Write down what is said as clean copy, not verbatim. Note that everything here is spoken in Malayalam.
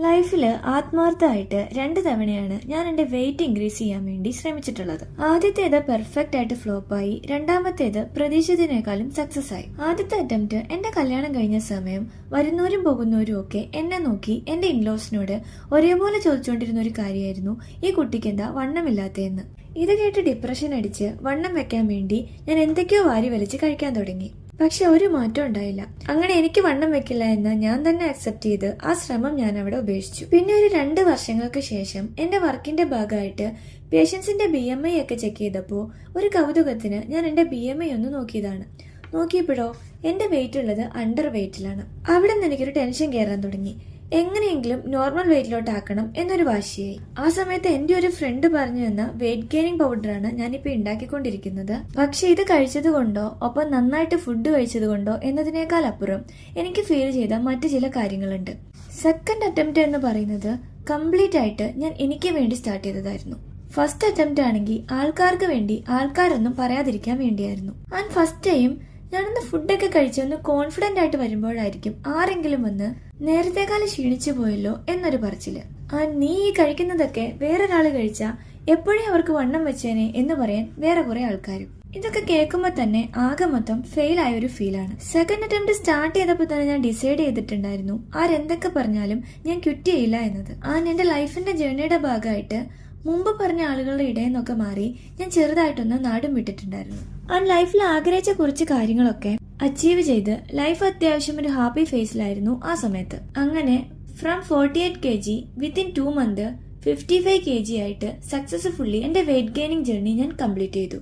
ലൈഫില് ആത്മാർത്ഥമായിട്ട് 2 തവണയാണ് ഞാൻ എന്റെ വെയിറ്റ് ഇൻക്രീസ് ചെയ്യാൻ വേണ്ടി ശ്രമിച്ചിട്ടുള്ളത്. ആദ്യത്തേത് പെർഫെക്റ്റ് ആയിട്ട് ഫ്ലോപ്പായി, രണ്ടാമത്തേത് പ്രതീക്ഷിച്ചതിനേക്കാളും സക്സസ് ആയി. ആദ്യത്തെ അറ്റംപ്റ്റ് എന്റെ കല്യാണം കഴിഞ്ഞ സമയം വരുന്നവരും പോകുന്നവരും ഒക്കെ എന്നെ നോക്കി എന്റെ ഇൻലോസിനോട് ഒരേപോലെ ചോദിച്ചുകൊണ്ടിരുന്ന ഒരു കാര്യമായിരുന്നു, ഈ കുട്ടിക്ക് എന്താ വണ്ണമില്ലാത്തതെന്ന്. ഇത് കേട്ട് ഡിപ്രഷൻ അടിച്ച് വണ്ണം വെക്കാൻ വേണ്ടി ഞാൻ എന്തൊക്കെയോ വാരി വലിച്ച് കഴിക്കാൻ തുടങ്ങി. പക്ഷെ ഒരു മാറ്റം ഉണ്ടായില്ല. അങ്ങനെ എനിക്ക് വണ്ണം വെക്കില്ല എന്ന് ഞാൻ തന്നെ അക്സെപ്റ്റ് ചെയ്ത് ആ ശ്രമം ഞാൻ അവിടെ ഉപേക്ഷിച്ചു. പിന്നെ ഒരു 2 വർഷങ്ങൾക്ക് ശേഷം എന്റെ വർക്കിന്റെ ഭാഗമായിട്ട് പേഷ്യൻസിന്റെ BMI ഒക്കെ ചെക്ക് ചെയ്തപ്പോൾ ഒരു കൗതുകത്തിന് ഞാൻ എന്റെ BMI ഒന്ന് നോക്കിയതാണ്. നോക്കിയപ്പോഴോ എന്റെ വെയിറ്റ് ഉള്ളത് അണ്ടർ വെയിറ്റിലാണ്. അവിടെ നിന്ന് എനിക്കൊരു ടെൻഷൻ കയറാൻ തുടങ്ങി. എങ്ങനെയെങ്കിലും നോർമൽ വെയിറ്റിലോട്ട് ആക്കണം എന്നൊരു വാശിയായി. ആ സമയത്ത് എന്റെ ഒരു ഫ്രണ്ട് പറഞ്ഞു തന്ന വെയിറ്റ് ഗെയിനിങ് പൗഡറാണ് ഞാനിപ്പോ ഉണ്ടാക്കിക്കൊണ്ടിരിക്കുന്നത്. പക്ഷെ ഇത് കഴിച്ചത് കൊണ്ടോ ഒപ്പം നന്നായിട്ട് ഫുഡ് കഴിച്ചത് കൊണ്ടോ എന്നതിനേക്കാൾ അപ്പുറം എനിക്ക് ഫീൽ ചെയ്ത മറ്റു ചില കാര്യങ്ങളുണ്ട്. സെക്കൻഡ് അറ്റംപ്റ്റ് എന്ന് പറയുന്നത് കംപ്ലീറ്റ് ആയിട്ട് ഞാൻ എനിക്ക് വേണ്ടി സ്റ്റാർട്ട് ചെയ്തതായിരുന്നു. ഫസ്റ്റ് അറ്റംപ്റ്റ് ആണെങ്കിൽ ആൾക്കാർക്ക് വേണ്ടി ആൾക്കാരൊന്നും പറയാതിരിക്കാൻ വേണ്ടിയായിരുന്നു. ആൻഡ് ഫസ്റ്റ് ടൈം ഞാനൊന്ന് ഫുഡൊക്കെ കഴിച്ചൊന്ന് കോൺഫിഡന്റ് ആയിട്ട് വരുമ്പോഴായിരിക്കും ആരെങ്കിലും വന്ന് നേരത്തെക്കാലം ക്ഷീണിച്ചു പോയല്ലോ എന്നൊരു പറച്ചില്. നീ ഈ കഴിക്കുന്നതൊക്കെ വേറൊരാള് കഴിച്ചാ എപ്പോഴും അവർക്ക് വണ്ണം വെച്ചേനെ എന്ന് പറയാൻ വേറെ കുറെ ആൾക്കാരും. ഇതൊക്കെ കേൾക്കുമ്പോൾ തന്നെ ആകെ മൊത്തം ഫെയിൽ ആയ ഒരു ഫീലാണ്. സെക്കൻഡ് അറ്റംപ്റ്റ് സ്റ്റാർട്ട് ചെയ്തപ്പോൾ തന്നെ ഞാൻ ഡിസൈഡ് ചെയ്തിട്ടുണ്ടായിരുന്നു ആരെന്തൊക്കെ പറഞ്ഞാലും ഞാൻ ക്വിറ്റ് ചെയ്യില്ല എന്നത്. എന്റെ ലൈഫിന്റെ ജേർണിയുടെ ഭാഗമായിട്ട് മുമ്പ് പറഞ്ഞ ആളുകളുടെ ഇടയിൽ നിന്നൊക്കെ മാറി ഞാൻ ചെറുതായിട്ടൊന്ന് നാടും വിട്ടിട്ടുണ്ടായിരുന്നു. ലൈഫിൽ ആഗ്രഹിച്ച കുറച്ച് കാര്യങ്ങളൊക്കെ അച്ചീവ് ചെയ്ത് ലൈഫ് അത്യാവശ്യം ഒരു ഹാപ്പി ഫേസിലായിരുന്നു ആ സമയത്ത്. അങ്ങനെ from 48 kg within 2 months 55 kg ആയിട്ട് സക്സസ്ഫുള്ളി എന്റെ വെയിറ്റ് ഗെയിനിങ് ജേർണി ഞാൻ കംപ്ലീറ്റ് ചെയ്തു.